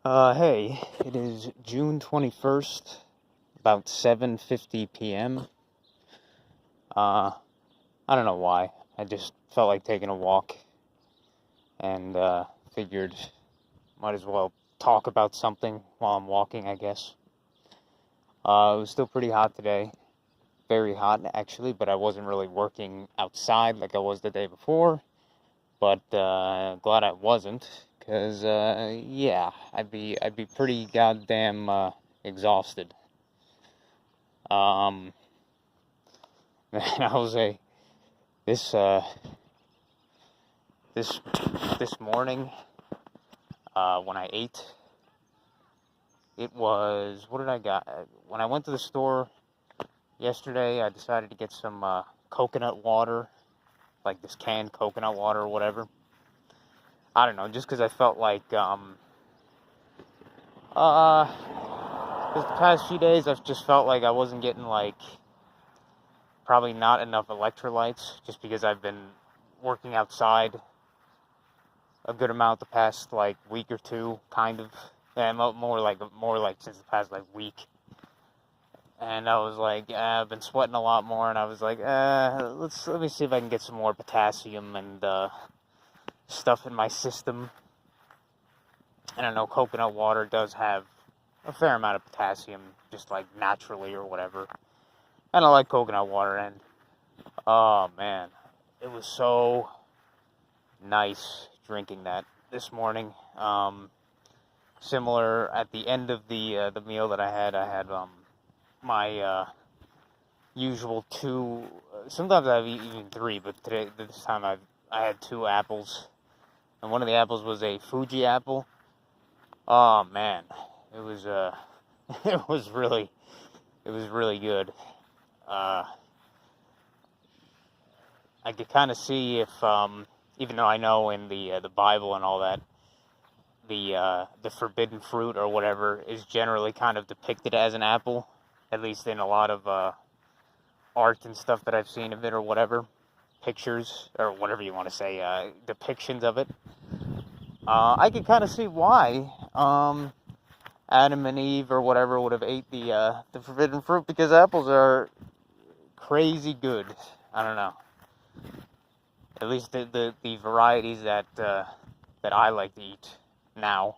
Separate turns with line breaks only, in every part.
Hey, it is June 21st, about 7:50 p.m. Uh, I don't know why. I just felt like taking a walk and figured might as well talk about something while I'm walking, I guess. It was still pretty hot today. Very hot, actually, but I wasn't really working outside like I was the day before. But glad I wasn't, because yeah, I'd be pretty goddamn exhausted. Um, I was this this this morning when I ate. It was, what did I got? When I went to the store yesterday, I decided to get some coconut water, like this canned coconut water or whatever. I don't know, just because I felt like just the past few days I've just felt like I wasn't getting like probably not enough electrolytes, just because I've been working outside a good amount the past like week or two, kind of. Yeah, more like since the past like week. And I was like, I've been sweating a lot more, and I was like, let me see if I can get some more potassium and stuff in my system. And I know coconut water does have a fair amount of potassium, just like naturally or whatever. And I like coconut water, and oh man, it was so nice drinking that this morning. Similar at the end of the meal that I had my usual two. Sometimes I have even three, but this time I had two apples, and one of the apples was a Fuji apple. Oh man, it was it was really good. Uh, I could kind of see if even though I know in the Bible and all that, the forbidden fruit or whatever is generally kind of depicted as an apple, at least in a lot of art and stuff that I've seen of it or whatever, pictures or whatever you want to say, depictions of it. I could kind of see why Adam and Eve or whatever would have ate the forbidden fruit, because apples are crazy good. I don't know. At least the varieties that I like to eat now.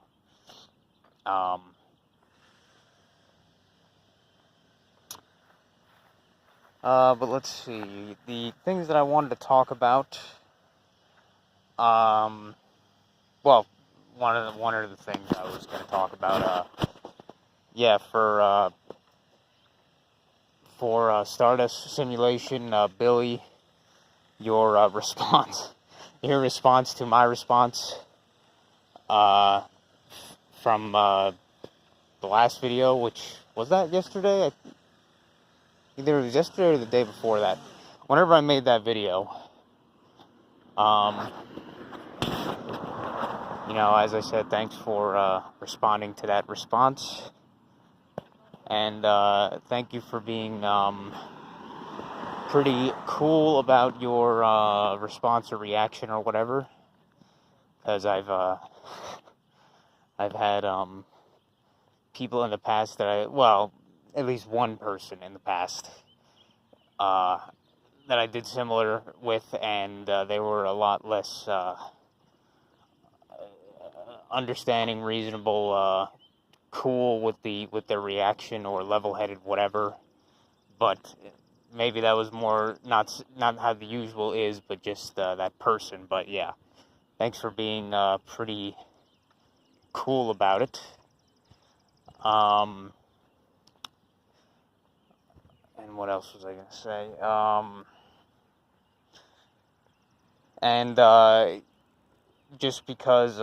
But let's see, the things that I wanted to talk about. Well, one of the things I was going to talk about. Yeah, for Stardust simulation, Billy, your response, your response to my response, from the last video, which was that yesterday. Either it was yesterday or the day before that. Whenever I made that video, as I said, thanks for responding to that response, and thank you for being pretty cool about your response or reaction or whatever, because I've had people in the past at least one person in the past that I did similar with, and they were a lot less understanding, reasonable, cool with their reaction, or level-headed, whatever. But maybe that was more not how the usual is, but just that person. But yeah, thanks for being pretty cool about it. And what else was I gonna say? And just because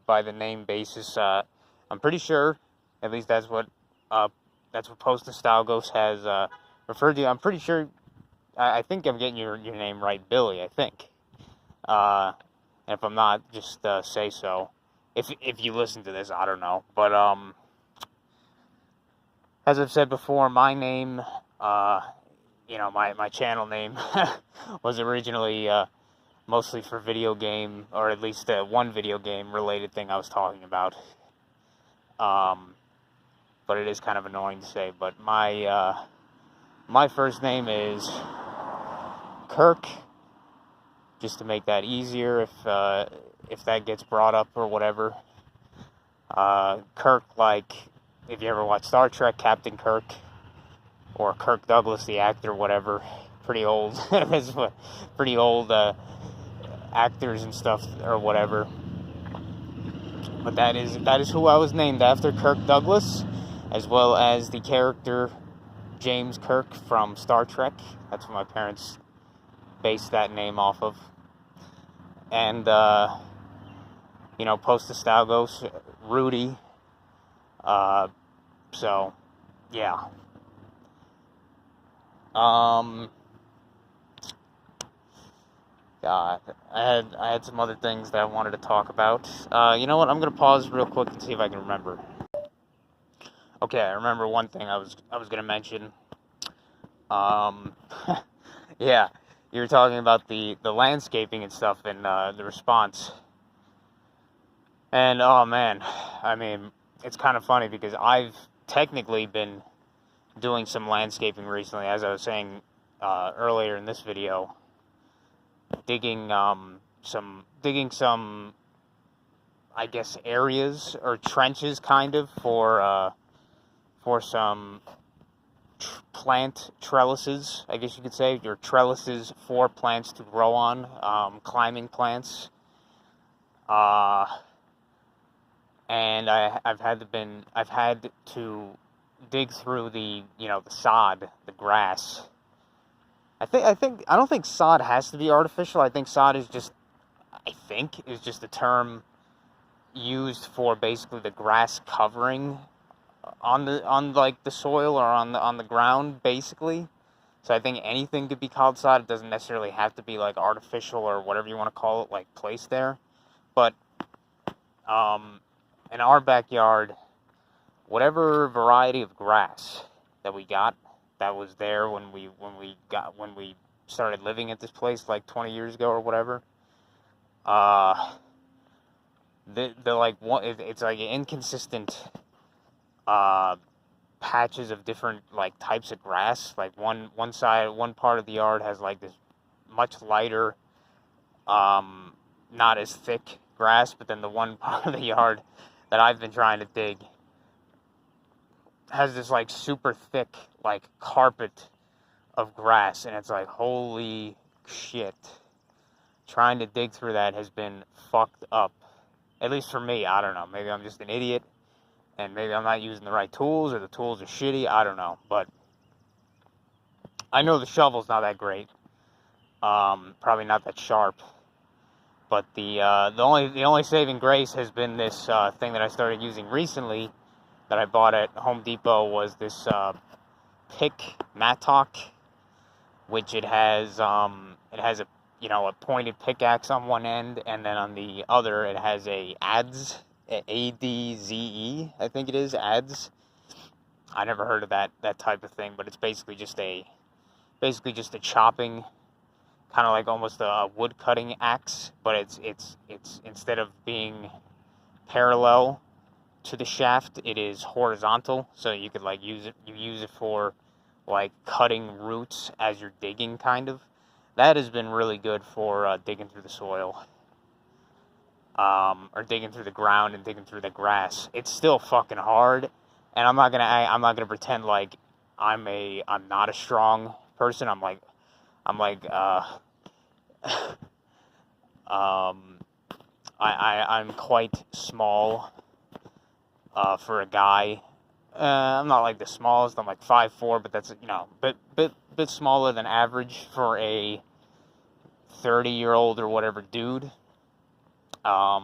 by the name basis, I'm pretty sure, at least that's what PostNostalgos has referred to. I'm pretty sure. I think I'm getting your name right, Billy. I think. And if I'm not, just say so. If you listen to this, I don't know. But as I've said before, my name, my channel name was originally mostly for video game, or at least one video game related thing I was talking about. But it is kind of annoying to say. But my first name is Kirk, just to make that easier if that gets brought up or whatever. Kirk, like, if you ever watch Star Trek, Captain Kirk, or Kirk Douglas, the actor, whatever, pretty old, pretty old actors and stuff, or whatever. But that is who I was named after, Kirk Douglas, as well as the character James Kirk from Star Trek. That's what my parents based that name off of. And, PostNostalgos, Rudy. So, yeah. God, I had some other things that I wanted to talk about. You know what? I'm gonna pause real quick and see if I can remember. Okay, I remember one thing I was gonna mention. Yeah, you were talking about the landscaping and stuff and the response. And oh man, I mean, it's kind of funny because I've technically been doing some landscaping recently, as I was saying earlier in this video. Digging some, I guess, areas or trenches, kind of, for some plant trellises, I guess you could say, or trellises for plants to grow on, climbing plants. And I've had to dig through the sod, the grass. I don't think sod has to be artificial. I think sod is just a term used for basically the grass covering on the soil or on the ground, basically. So I think anything could be called sod. It doesn't necessarily have to be like artificial or whatever you want to call it, like placed there. But in our backyard, whatever variety of grass that we got, that was there when we started living at this place like 20 years ago or whatever. It's like inconsistent patches of different like types of grass. Like one part of the yard has like this much lighter, not as thick grass, but then the one part of the yard that I've been trying to dig has this like super thick like carpet of grass, and it's like, holy shit, trying to dig through that has been fucked up, at least for me. I don't know, maybe I'm just an idiot and maybe I'm not using the right tools, or the tools are shitty, I don't know. But I know the shovel's not that great, probably not that sharp, but the only saving grace has been this thing that I started using recently that I bought at Home Depot, was this pick mattock, which it has a pointed pickaxe on one end, and then on the other it has a adze, A-D-Z-E, I think it is, adze. I never heard of that type of thing, but it's basically just a chopping, kind of like almost a wood cutting axe, but it's instead of being parallel to the shaft, it is horizontal, so you could like use it for like cutting roots as you're digging, kind of. That has been really good for digging through the soil, or digging through the ground and digging through the grass. It's still fucking hard, and I'm not gonna pretend like I'm not a strong person. I'm quite small for a guy. I'm not like the smallest. I'm like 5'4", but that's bit smaller than average for a 30-year-old or whatever dude. I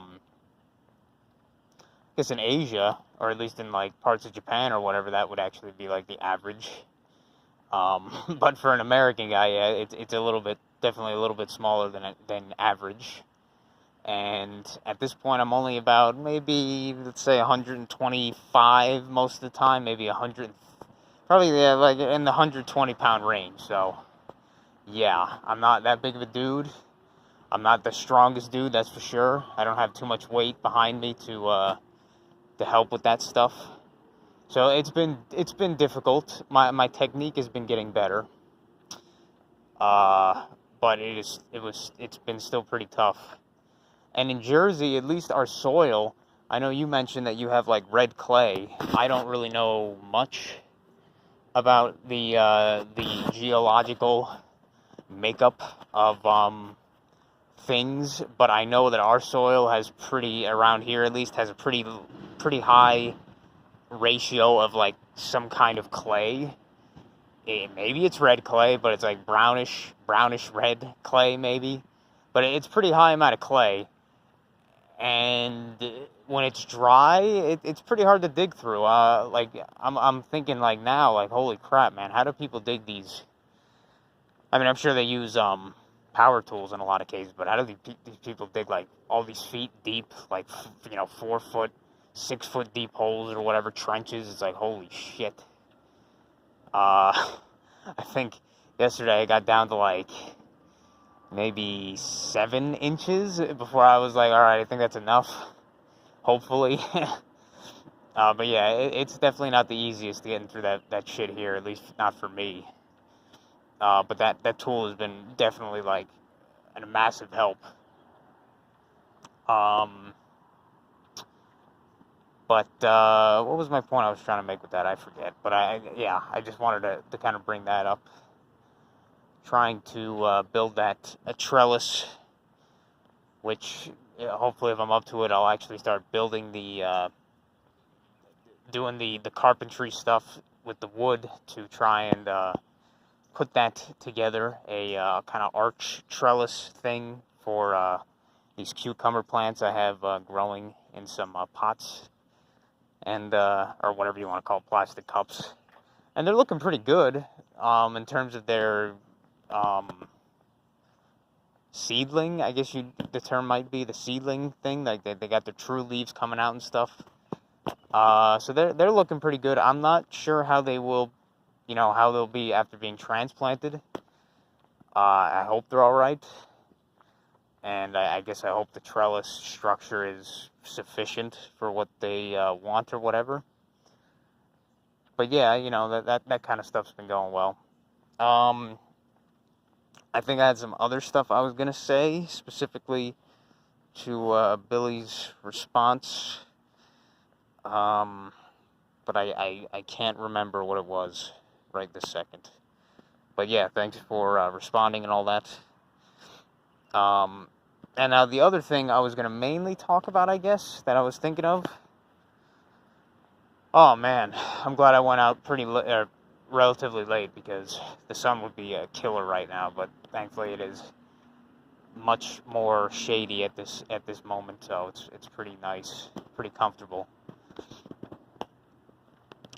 guess in Asia, or at least in like parts of Japan or whatever, that would actually be like the average. But for an American guy, yeah, it's definitely a little bit smaller than average. And at this point, I'm only about maybe, let's say, 125 most of the time, maybe 100, probably like in the 120-pound range. So, yeah, I'm not that big of a dude, I'm not the strongest dude, that's for sure. I don't have too much weight behind me to help with that stuff. So it's been difficult. My technique has been getting better. But it's been still pretty tough. And in Jersey, at least our soil, I know you mentioned that you have like red clay. I don't really know much about the geological makeup of things, but I know that our soil has around here at least, has a pretty high ratio of like some kind of clay. Maybe it's red clay, but it's like brownish red clay maybe. But it's pretty high amount of clay. And when it's dry, it's pretty hard to dig through. Like I'm thinking like now, like holy crap, man, how do people dig these? I mean, I'm sure they use power tools in a lot of cases, but how do these people dig like all these feet deep, like 4 foot, 6 foot deep holes or whatever, trenches? It's like holy shit. I think yesterday I got down to like maybe 7 inches before I was like, all right, I think that's enough. Hopefully. But yeah, it's definitely not the easiest to get through that shit here, at least not for me. But that tool has been definitely like a massive help. But what was my point I was trying to make with that? I forget. But I just wanted to kind of bring that up. Trying to build a trellis, which hopefully if I'm up to it, I'll actually start building doing the carpentry stuff with the wood to try and put that together, a kind of arch trellis thing for these cucumber plants I have growing in some pots, and or whatever you want to call it, plastic cups. And they're looking pretty good in terms of their seedling, I guess the term might be the seedling thing. Like they got their true leaves coming out and stuff. So they're looking pretty good. I'm not sure how they will, how they'll be after being transplanted. I hope they're all right. And I guess I hope the trellis structure is sufficient for what they want or whatever. But yeah, that kind of stuff's been going well. I think I had some other stuff I was going to say, specifically to Billy's response. But I can't remember what it was right this second. But yeah, thanks for responding and all that. And now the other thing I was going to mainly talk about, I guess, that I was thinking of. Oh man, I'm glad I went out relatively late, because the sun would be a killer right now, but thankfully it is much more shady at this moment, so it's pretty nice, pretty comfortable.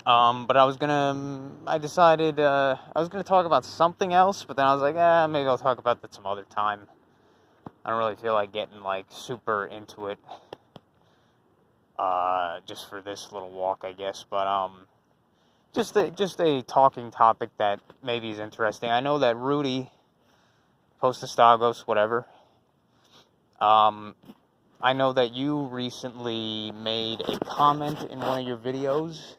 But I decided I was gonna talk about something else, but then I was like, maybe I'll talk about that some other time. I don't really feel like getting like super into it just for this little walk, I guess, but just a talking topic that maybe is interesting. I know that Rudy, PostNostalgos, whatever, I know that you recently made a comment in one of your videos.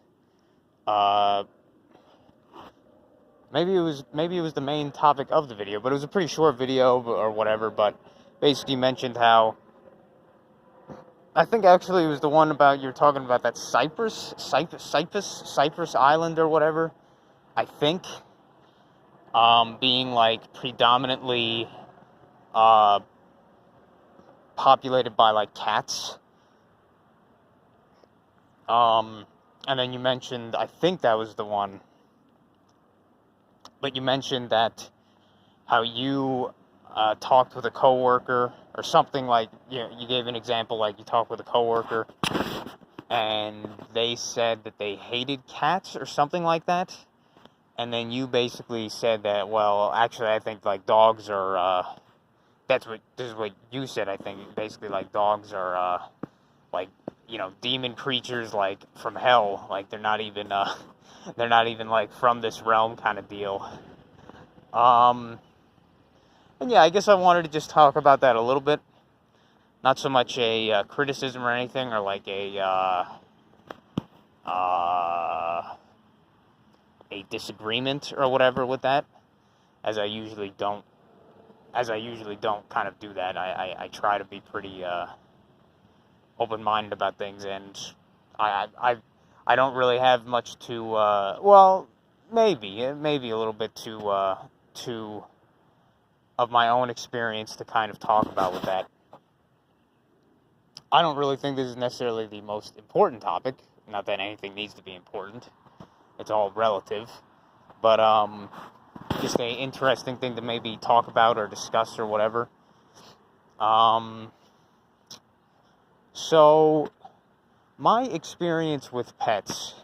Maybe it was the main topic of the video, but it was a pretty short video or whatever, but basically mentioned how, I think actually it was the one about, you're talking about that Cyprus Island or whatever, I think, being like predominantly populated by like cats. And then you mentioned, I think that was the one, but you mentioned that how you talked with a coworker or something, like, you gave an example, like you talked with a coworker and they said that they hated cats or something like that. And then you basically said that, well, actually, I think like dogs are, this is what you said, I think, basically like dogs are like, demon creatures like from hell, like they're not even like from this realm kind of deal. And yeah, I guess I wanted to just talk about that a little bit. Not so much a criticism or anything, or like a disagreement or whatever with that, as I usually don't. As I usually don't kind of do that. I try to be pretty open-minded about things, and I don't really have much to. Well, maybe a little bit to of my own experience to kind of talk about with that. I don't really think this is necessarily the most important topic. Not that anything needs to be important. It's all relative. But just an interesting thing to maybe talk about or discuss or whatever. So my experience with pets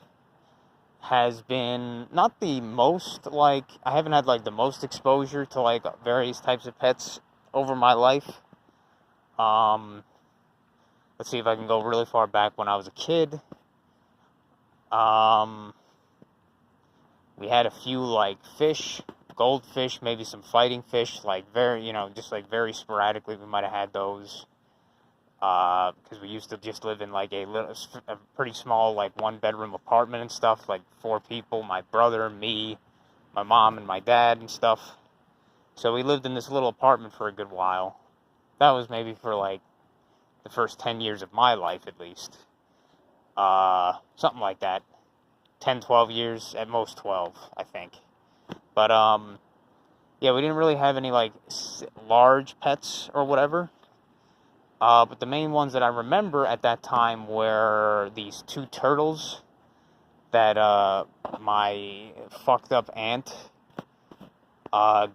has been not the most, like, I haven't had, like, the most exposure to, like, various types of pets over my life. Let's see if I can go really far back when I was a kid. We had a few, like, fish, goldfish, maybe some fighting fish, like, very, just, like, very sporadically we might have had those. Because we used to just live in, like, a pretty small, like, one-bedroom apartment and stuff, like, 4 people, my brother, me, my mom, and my dad and stuff. So we lived in this little apartment for a good while. That was maybe for, like, the first 10 years of my life, at least. Something like that. 10, 12 years, at most 12, I think. But, yeah, we didn't really have any, like, large pets or whatever. But the main ones that I remember at that time were these 2 turtles that my fucked up aunt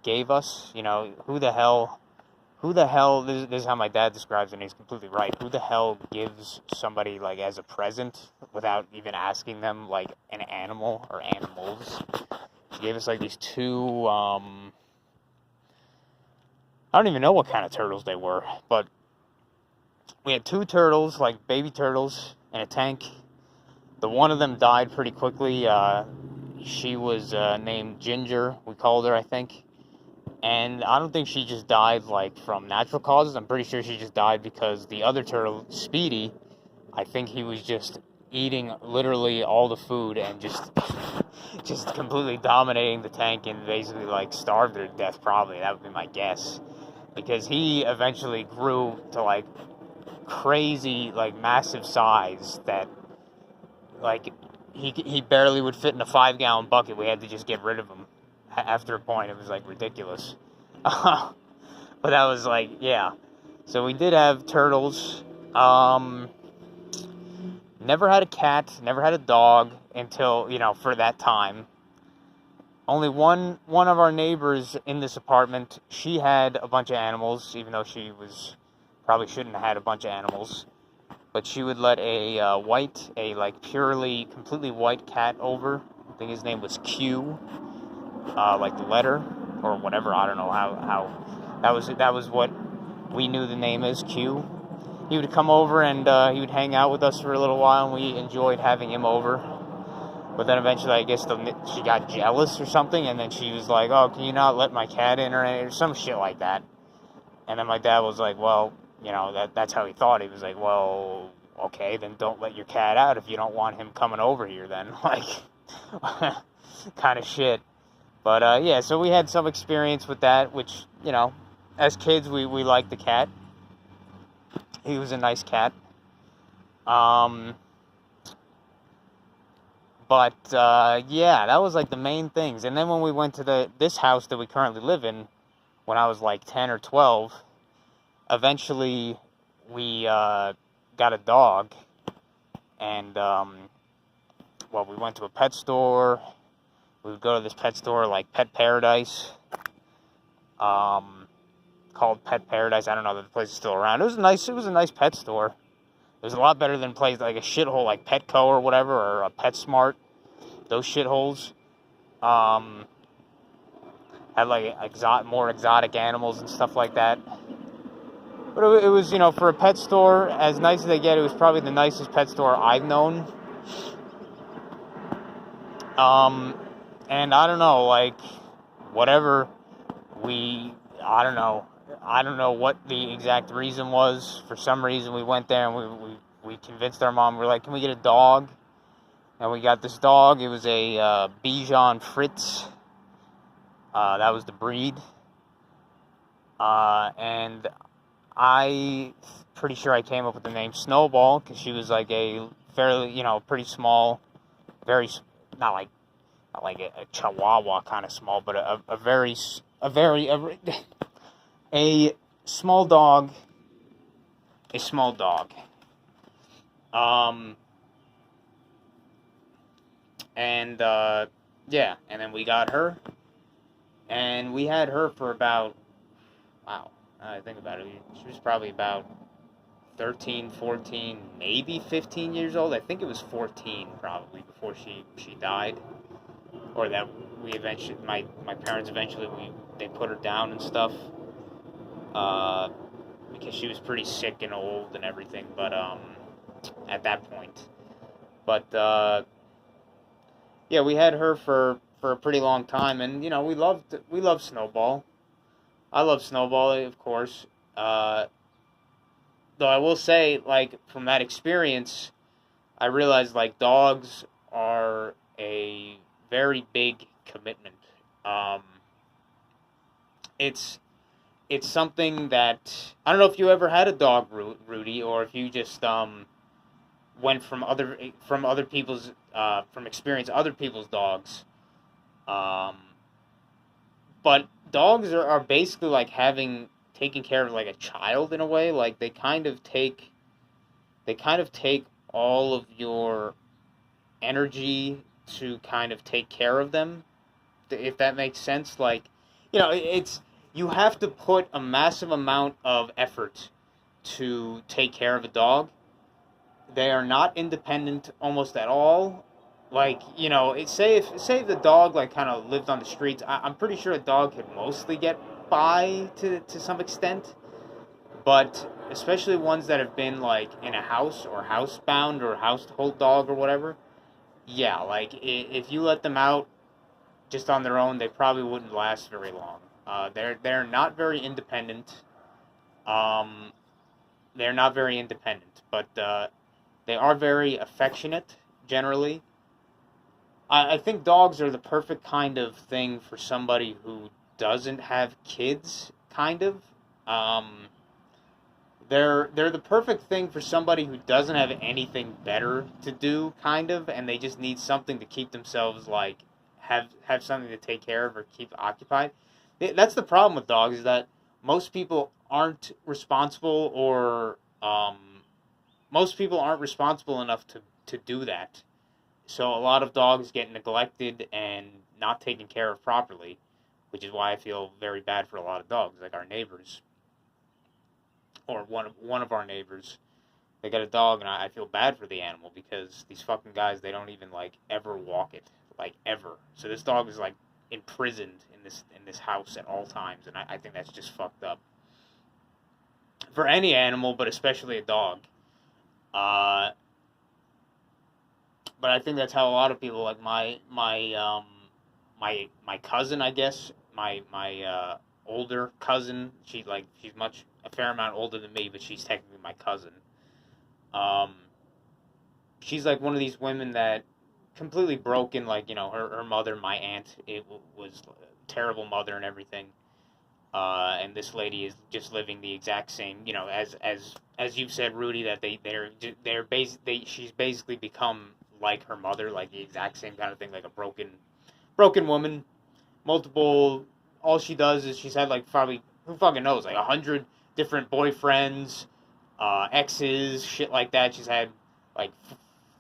gave us. Who the hell, this is how my dad describes it, and he's completely right. Who the hell gives somebody, like, as a present, without even asking them, like, an animal or animals? She gave us, like, these 2, I don't even know what kind of turtles they were, but we had 2 turtles, like baby turtles, in a tank. The one of them died pretty quickly. She was named Ginger, we called her, I think. And I don't think she just died, like, from natural causes. I'm pretty sure she just died because the other turtle, Speedy, I think he was just eating literally all the food and just completely dominating the tank and basically, like, starved her to death, probably. That would be my guess. Because he eventually grew to, like, crazy, like, massive size that, like, he barely would fit in a 5-gallon bucket. We had to just get rid of him after a point. It was, like, ridiculous. But that was, like, yeah. So we did have turtles. Never had a cat, never had a dog until, for that time. Only one of our neighbors in this apartment, she had a bunch of animals, even though she probably shouldn't have had a bunch of animals. But she would let a purely, completely white cat over. I think his name was Q, like the letter, or whatever. I don't know how that was what we knew the name as, Q. He would come over and he would hang out with us for a little while, and we enjoyed having him over. But then eventually, I guess she got jealous or something, and then she was like, "Oh, can you not let my cat in?" or some shit like that. And then my dad was like, "Well, that's how he thought." He was like, "Well, okay, then don't let your cat out if you don't want him coming over here, then." Like, kind of shit. But, yeah, so we had some experience with that, which, as kids, we liked the cat. He was a nice cat. Yeah, that was, like, the main things. And then when we went to this house that we currently live in, when I was, like, 10 or 12, eventually we got a dog. And, we went to a pet store. We would go to this pet store, like Pet Paradise, called Pet Paradise. I don't know if the place is still around. It was a nice pet store. It was a lot better than places like a shithole like Petco or whatever, or a PetSmart. Those shitholes had, like, more exotic animals and stuff like that. But it was, for a pet store, as nice as they get, it was probably the nicest pet store I've known. And I don't know, like, whatever, I don't know what the exact reason was. For some reason, we went there and we convinced our mom. We're like, can we get a dog? And we got this dog. It was a Bichon Fritz. That was the breed. And I pretty sure I came up with the name Snowball because she was like a fairly, pretty small, very not like a Chihuahua kind of small, but a small dog, a small dog. And yeah, and then we got her, and we had her for about, wow, now I think about it, she was probably about 13, 14, maybe 15 years old. I think it was 14 probably before she died, or that we eventually, my parents eventually, they put her down and stuff, because she was pretty sick and old and everything, but at that point. But yeah, we had her for a pretty long time, and we loved Snowball. I love Snowball, of course. Though I will say, like, from that experience, I realized, like, dogs are a very big commitment. Um, it's something that I don't know if you ever had a dog, Rudy, or if you just went from other people's from experience other people's dogs. Um, but dogs are basically like taking care of like a child in a way. Like they kind of take all of your energy to kind of take care of them, if that makes sense. Like, it's you have to put a massive amount of effort to take care of a dog. They are not independent almost at all. Like, say if the dog like kind of lived on the streets, I'm pretty sure a dog could mostly get by to some extent. But especially ones that have been like in a house or housebound or household dog or whatever, yeah, like if you let them out just on their own, they probably wouldn't last very long. They're not very independent. Um, they're not very independent, but they are very affectionate generally. I think dogs are the perfect kind of thing for somebody who doesn't have kids. Kind of. Um, they're the perfect thing for somebody who doesn't have anything better to do, kind of, and they just need something to keep themselves like have something to take care of or keep occupied. That's the problem with dogs, is that most people aren't responsible, or most people aren't responsible enough to do that. So a lot of dogs get neglected and not taken care of properly, which is why I feel very bad for a lot of dogs, like our neighbors, or one of our neighbors. They got a dog, and I feel bad for the animal because these fucking guys, they don't even like ever walk it, like ever. So this dog is like imprisoned in this house at all times, and I think that's just fucked up for any animal, but especially a dog. Uh, but I think that's how a lot of people, like my cousin, I guess, my older cousin. She's much a fair amount older than me, but she's technically my cousin. Um, she's like one of these women that completely broken. Like, her mother, my aunt, was a terrible mother and everything. And this lady is just living the exact same, as you've said, Rudy, that she's basically become like her mother, like the exact same kind of thing, like a broken woman, multiple. All she does is she's had like probably, who fucking knows, like 100 different boyfriends, exes, shit like that. She's had like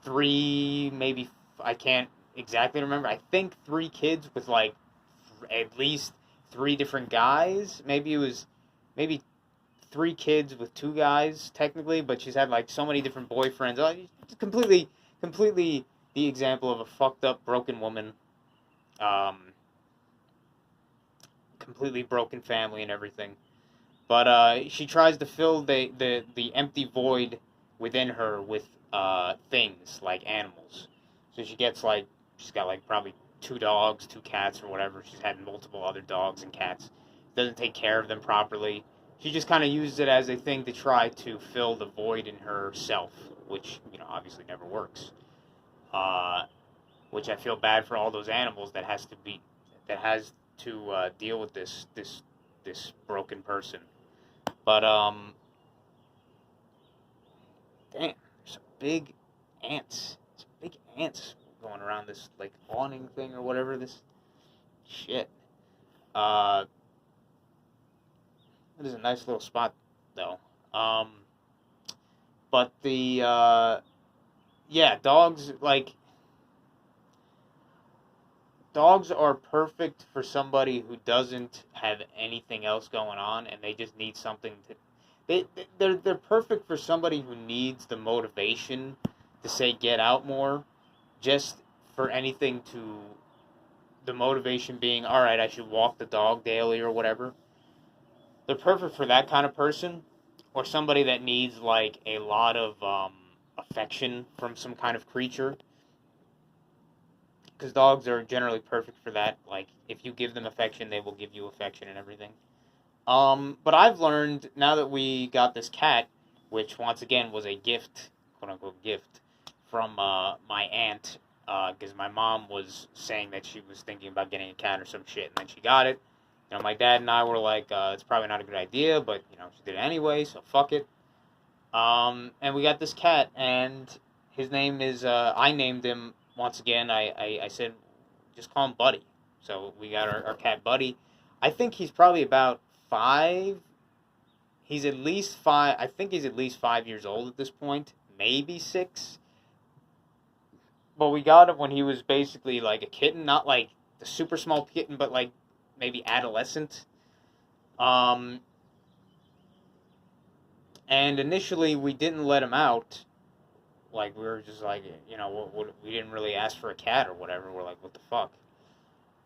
three, maybe, I can't exactly remember. I think three kids with like at least three different guys. Maybe three kids with two guys technically, but she's had like so many different boyfriends. Completely the example of a fucked up broken woman. Um, Completely broken family and everything. But she tries to fill the empty void within her with things like animals. So she's got like probably two dogs, two cats, or whatever. She's had multiple other dogs and cats doesn't take care of them properly. She just kind of uses it as a thing to try to fill the void in herself, which, obviously never works. Which I feel bad for all those animals that has to deal with this broken person. But damn, there's some big ants. Some big ants going around this like awning thing or whatever. This shit. It is a nice little spot though. But the dogs dogs are perfect for somebody who doesn't have anything else going on and they just need something to. They're perfect for somebody who needs the motivation to say get out more, just for anything to. The motivation being, all right, I should walk the dog daily or whatever. They're perfect for that kind of person, or somebody that needs like a lot of affection from some kind of creature. Because dogs are generally perfect for that. Like, if you give them affection, they will give you affection and everything. But I've learned, now that we got this cat, which once again was a gift, quote-unquote gift, from my aunt, because my mom was saying that she was thinking about getting a cat or some shit, and then she got it. My dad and I were like, it's probably not a good idea, but, she did it anyway, so fuck it. And we got this cat, and his name is, I named him. Once again, I said, just call him Buddy. So we got our cat Buddy. I think he's probably about 5. He's at least 5. I think he's at least 5 years old at this point. Maybe 6. But we got him when he was basically like a kitten. Not like the super small kitten, but like maybe adolescent. And initially we didn't let him out. Like, we were just like, we didn't really ask for a cat or whatever. We're like, what the fuck?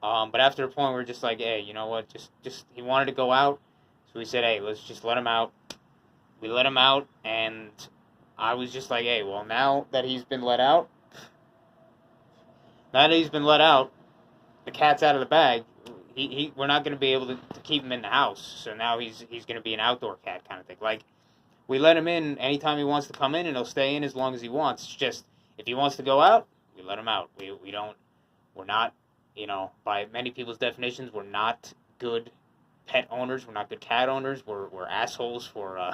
But after a point, we were just like, hey, you know what? Just he wanted to go out. So we said, hey, let's just let him out. We let him out, and I was just like, hey, well, now that he's been let out, the cat's out of the bag. We're not going to be able to keep him in the house. So now he's going to be an outdoor cat kind of thing. Like, we let him in anytime he wants to come in, and he'll stay in as long as he wants. It's just, if he wants to go out, we let him out. We're not, by many people's definitions, we're not good pet owners. We're not good cat owners. We're assholes for,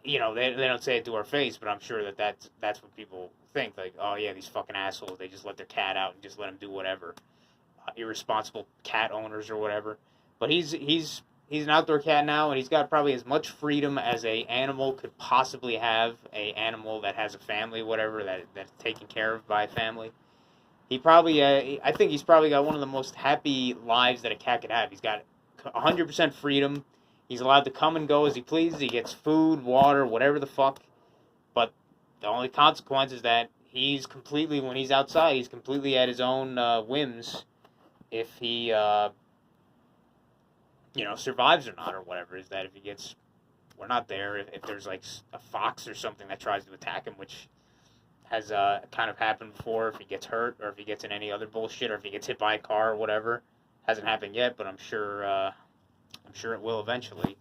they don't say it to our face, but I'm sure that's what people think. Like, oh yeah, these fucking assholes, they just let their cat out and just let him do whatever. Irresponsible cat owners or whatever. But he's an outdoor cat now, and he's got probably as much freedom as a animal could possibly have. A animal that has a family, whatever, that's taken care of by a family. He probably, I think he's probably got one of the most happy lives that a cat could have. He's got 100% freedom. He's allowed to come and go as he pleases. He gets food, water, whatever the fuck. But the only consequence is that when he's outside, he's completely at his own whims. If he, survives or not or whatever, is that if we're not there, if there's like a fox or something that tries to attack him, which has kind of happened before, if he gets hurt or if he gets in any other bullshit or if he gets hit by a car or whatever. Hasn't happened yet, but I'm sure it will eventually.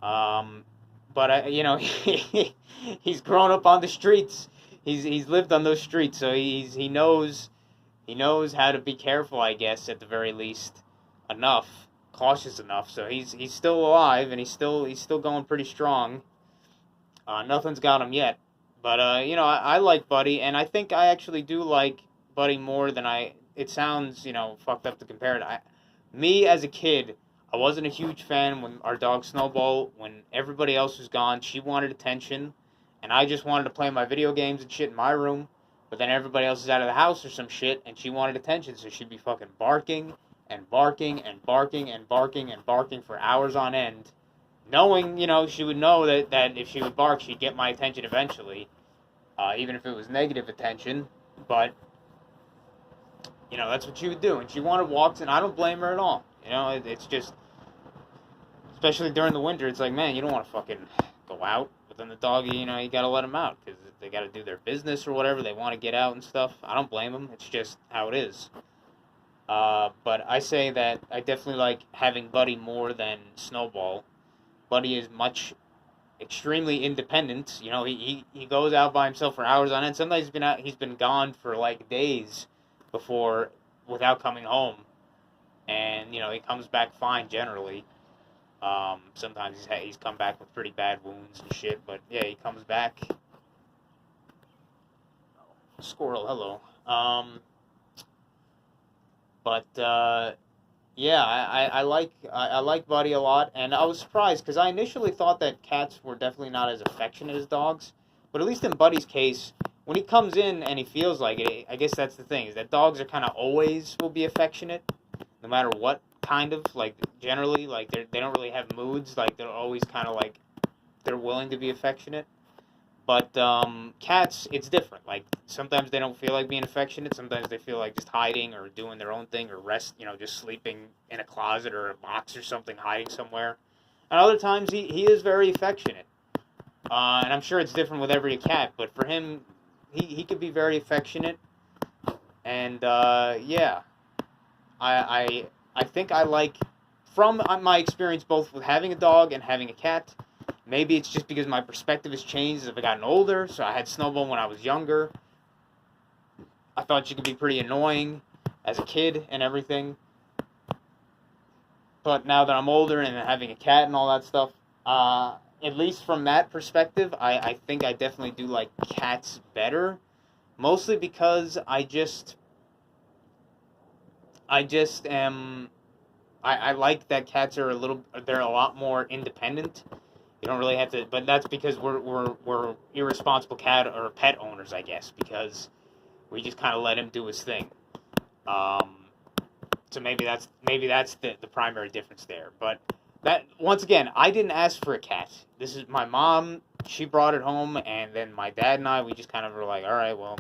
But he's grown up on the streets. He's lived on those streets, so he knows how to be careful, I guess, at the very least, cautious enough. So he's still alive, and he's still going pretty strong. Nothing's got him yet, but I like Buddy, and I think I actually do like Buddy more than it sounds, fucked up to compare it. Me as a kid, I wasn't a huge fan when our dog Snowball, when everybody else was gone, she wanted attention, and I just wanted to play my video games and shit in my room, but then everybody else is out of the house or some shit, and she wanted attention, so she'd be fucking barking, and barking, and barking, and barking, and barking for hours on end, knowing, she would know that if she would bark, she'd get my attention eventually, even if it was negative attention, but that's what she would do. And she wanted walks, and I don't blame her at all. It's just, especially during the winter, it's like, man, you don't want to fucking go out. But then the dog, you got to let them out because they got to do their business or whatever. They want to get out and stuff. I don't blame them. It's just how it is. But I say that I definitely like having Buddy more than Snowball. Buddy is extremely independent. You know, he goes out by himself for hours on end. Sometimes he's been gone for like days before without coming home, and you know he comes back fine generally. Sometimes he's come back with pretty bad wounds and shit, but yeah, he comes back. Squirrel, hello. But yeah, I like Buddy a lot, and I was surprised because I initially thought that cats were definitely not as affectionate as dogs, but at least in Buddy's case, when he comes in and he feels like it, I guess that's the thing is that dogs are kind of always will be affectionate, no matter what kind of like generally like they don't really have moods like they're always kind of like they're willing to be affectionate. But cats, it's different. Like sometimes they don't feel like being affectionate. Sometimes they feel like just hiding or doing their own thing or rest. You know, just sleeping in a closet or a box or something, hiding somewhere. And other times he is very affectionate. And I'm sure it's different with every cat. But for him, he could be very affectionate. And yeah, I think I like from my experience both with having a dog and having a cat. Maybe it's just because my perspective has changed as I've gotten older. So I had Snowball when I was younger. I thought she could be pretty annoying as a kid and everything. But now that I'm older and having a cat and all that stuff, at least from that perspective, I think I definitely do like cats better. Mostly because I just am. I like that cats are they're a lot more independent. You don't really have to, but that's because we're irresponsible cat or pet owners, I guess, because we just kind of let him do his thing. Um, so maybe that's the primary difference there. But that once again, I didn't ask for a cat. This is my mom. She brought it home, and then my dad and I, we just kind of were like, all right, well,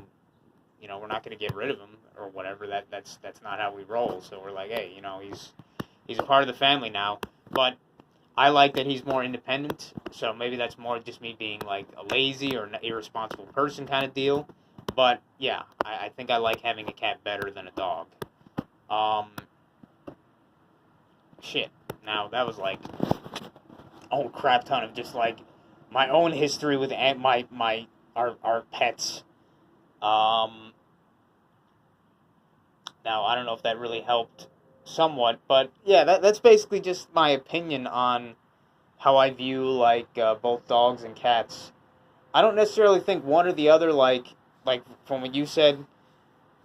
you know, we're not going to get rid of him or whatever. That's not how we roll. So we're like, hey, you know, he's a part of the family now, but I like that he's more independent, so maybe that's more just me being like a lazy or an irresponsible person kind of deal. But yeah, I think I like having a cat better than a dog. Um, shit. Now that was like a whole crap ton of just like my own history with our pets. Um, Now I don't know if that really helped somewhat, but yeah, that's basically just my opinion on how I view like both dogs and cats. I don't necessarily think one or the other like from what you said.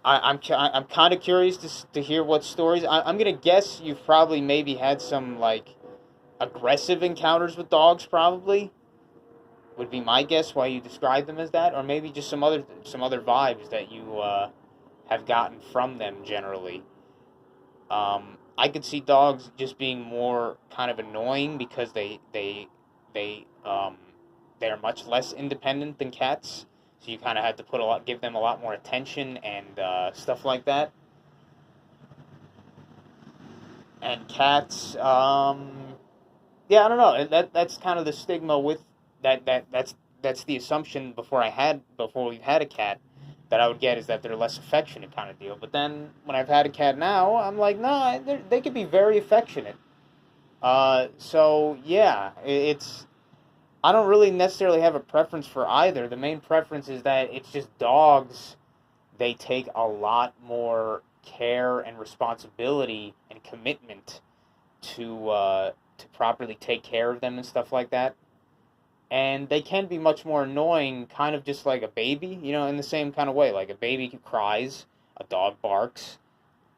I'm kind of curious to hear what stories. I'm gonna guess you've probably maybe had some like aggressive encounters with dogs. Probably would be my guess why you describe them as that, or maybe just some other vibes that you have gotten from them generally. I could see dogs just being more kind of annoying because they they are much less independent than cats. So you kind of have to give them a lot more attention and stuff like that. And cats, yeah, I don't know. That's kind of the stigma with that's the assumption before we've had a cat that I would get is that they're less affectionate kind of deal. But then when I've had a cat now, I'm like, nah, they could be very affectionate. So yeah, it's I don't really necessarily have a preference for either. The main preference is that it's just dogs. They take a lot more care and responsibility and commitment to properly take care of them and stuff like that. And they can be much more annoying, kind of just like a baby, you know, in the same kind of way. Like a baby cries, a dog barks,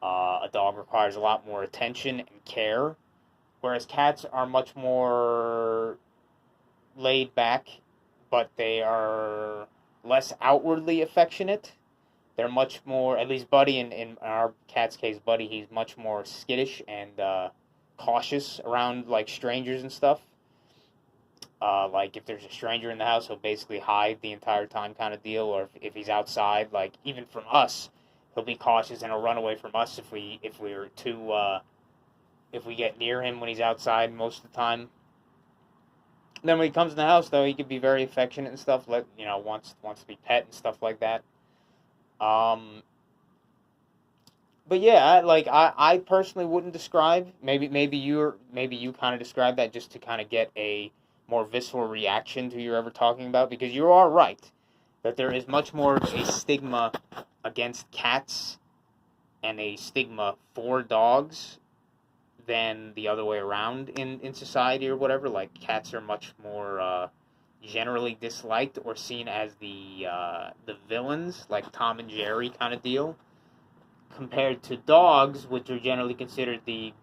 a dog requires a lot more attention and care, whereas cats are much more laid back, but they are less outwardly affectionate. They're much more, at least Buddy, in our cat's case, Buddy, he's much more skittish and cautious around like strangers and stuff. Like if there's a stranger in the house, he'll basically hide the entire time, kind of deal. Or if he's outside, like even from us, he'll be cautious and he'll run away from us if we're too if we get near him when he's outside most of the time. Then when he comes in the house, though, he can be very affectionate and stuff. Wants to be pet and stuff like that. Um, But yeah, I personally wouldn't describe. Maybe you kind of describe that just to kind of get a more visceral reaction to you're ever talking about, because you are right that there is much more of a stigma against cats and a stigma for dogs than the other way around in society or whatever. Like cats are much more generally disliked or seen as the villains, like Tom and Jerry kind of deal, compared to dogs, which are generally considered the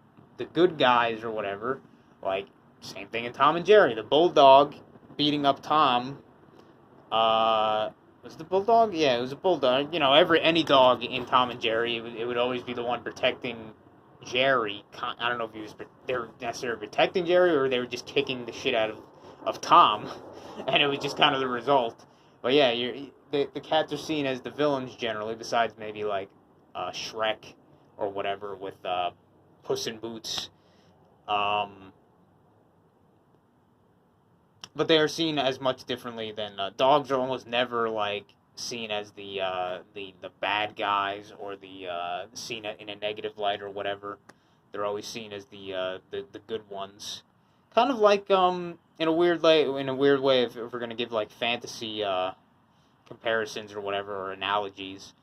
good guys or whatever. Like same thing in Tom and Jerry, the bulldog beating up Tom. Was it the bulldog? Yeah, it was a bulldog. You know, any dog in Tom and Jerry, it would always be the one protecting Jerry. I don't know if they were necessarily protecting Jerry or they were just kicking the shit out of Tom, and it was just kind of the result. But yeah, the cats are seen as the villains generally, besides maybe like Shrek or whatever with Puss in Boots. Um, but they are seen as much differently than dogs are almost never like seen as the bad guys or seen in a negative light or whatever. They're always seen as the good ones. Kind of like in a weird way if we're gonna give like fantasy comparisons or whatever or analogies,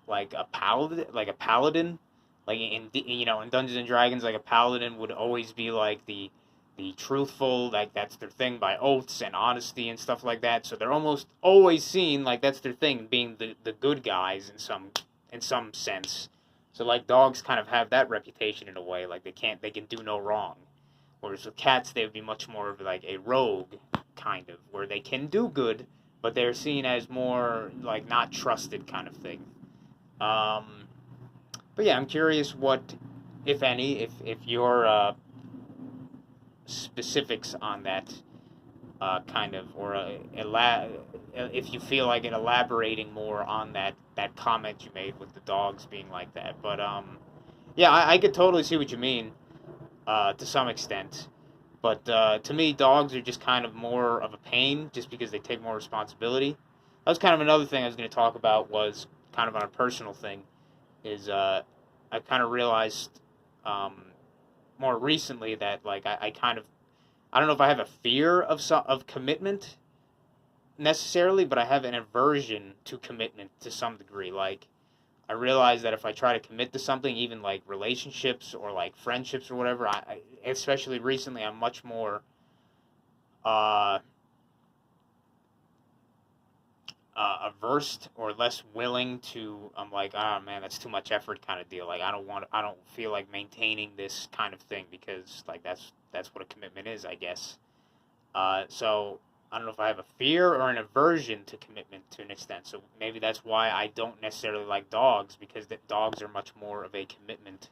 like a paladin, like in Dungeons and Dragons, like a paladin would always be like the truthful, like that's their thing, by oaths and honesty and stuff like that. So they're almost always seen like that's their thing, being the good guys in some sense. So like dogs kind of have that reputation in a way, like they can do no wrong. Whereas with cats, they would be much more of like a rogue kind of, where they can do good, but they're seen as more like not trusted kind of thing. Um, but yeah, I'm curious what, if any, if your specifics on that kind of, or if you feel like it elaborating more on that comment you made with the dogs being like that. But yeah, I could totally see what you mean to some extent. But to me, dogs are just kind of more of a pain, just because they take more responsibility. That was kind of another thing I was going to talk about, was kind of on a personal thing. Is I kind of realized um, more recently that like I kind of, I don't know if I have a fear of commitment necessarily, but I have an aversion to commitment to some degree. Like I realize that if I try to commit to something, even like relationships or like friendships or whatever, especially recently, I'm much more uh, averse or less willing to. I'm like, oh man, that's too much effort, kind of deal. Like I don't feel like maintaining this kind of thing, because like that's what a commitment is, I guess. So I don't know if I have a fear or an aversion to commitment to an extent. So maybe that's why I don't necessarily like dogs, because dogs are much more of a commitment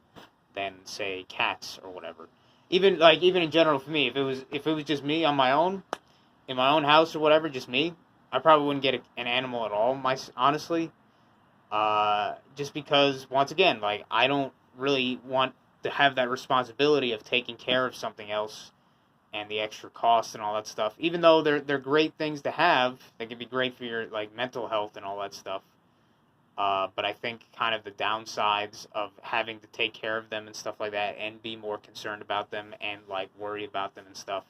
than say cats or whatever. Even in general for me, if it was just me on my own in my own house or whatever, just me, I probably wouldn't get an animal at all. Honestly, just because once again, like I don't really want to have that responsibility of taking care of something else and the extra cost and all that stuff. Even though they're great things to have, they can be great for your like mental health and all that stuff. But I think kind of the downsides of having to take care of them and stuff like that, and be more concerned about them and like worry about them and stuff,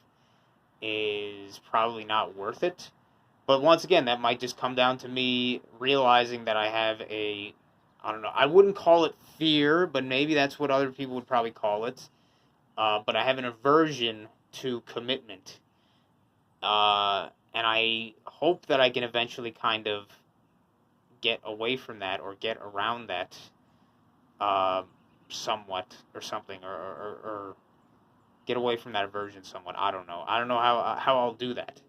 is probably not worth it. But once again, that might just come down to me realizing that I have I don't know, I wouldn't call it fear, but maybe that's what other people would probably call it. But I have an aversion to commitment. And I hope that I can eventually kind of get away from that, or get around that uh, somewhat or something, or get away from that aversion somewhat. I don't know. I don't know how I'll do that.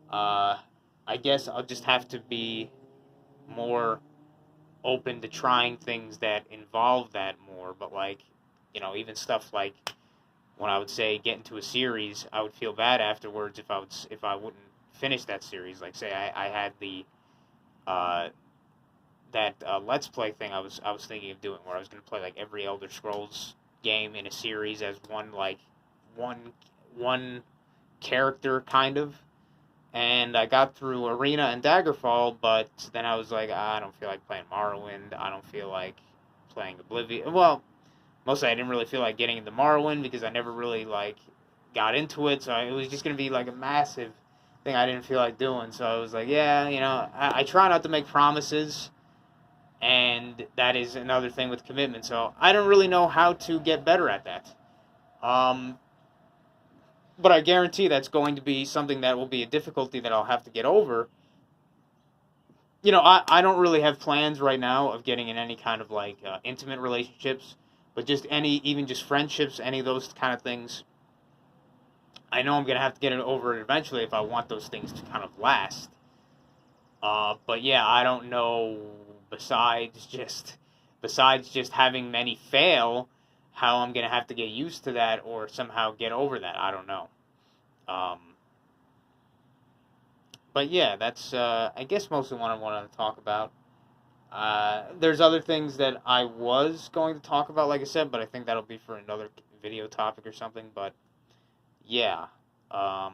Uh, I guess I'll just have to be more open to trying things that involve that more. But like, even stuff like when I would say get into a series, I would feel bad afterwards if I wouldn't finish that series. Like say I had uh, that Let's Play thing I was thinking of doing, where I was going to play like every Elder Scrolls game in a series as one one character kind of. And I got through Arena and Daggerfall, but then I was like, I don't feel like playing Morrowind. I don't feel like playing Oblivion. Well, mostly I didn't really feel like getting into Morrowind because I never really, like, got into it, so it was just going to be, like, a massive thing I didn't feel like doing. So I was like, yeah, you know, I try not to make promises, and that is another thing with commitment. So I don't really know how to get better at that. But I guarantee that's going to be something that will be a difficulty that I'll have to get over. You know, I don't really have plans right now of getting in any kind of, like, intimate relationships, but just even just friendships, any of those kind of things. I know I'm going to have to get over it eventually if I want those things to kind of last. But yeah, I don't know, besides just having many fail, how I'm going to have to get used to that or somehow get over that. I don't know. Um, but yeah, that's, I guess, mostly what I wanted to talk about. There's other things that I was going to talk about, like I said, but I think that'll be for another video topic or something. But yeah, I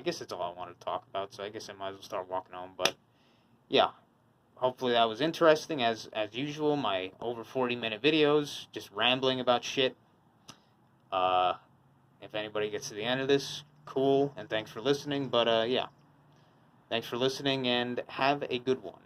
guess that's all I wanted to talk about, so I guess I might as well start walking home. But yeah, hopefully that was interesting, as usual, my over 40-minute videos, just rambling about shit. If anybody gets to the end of this, cool, and thanks for listening. But yeah, thanks for listening, and have a good one.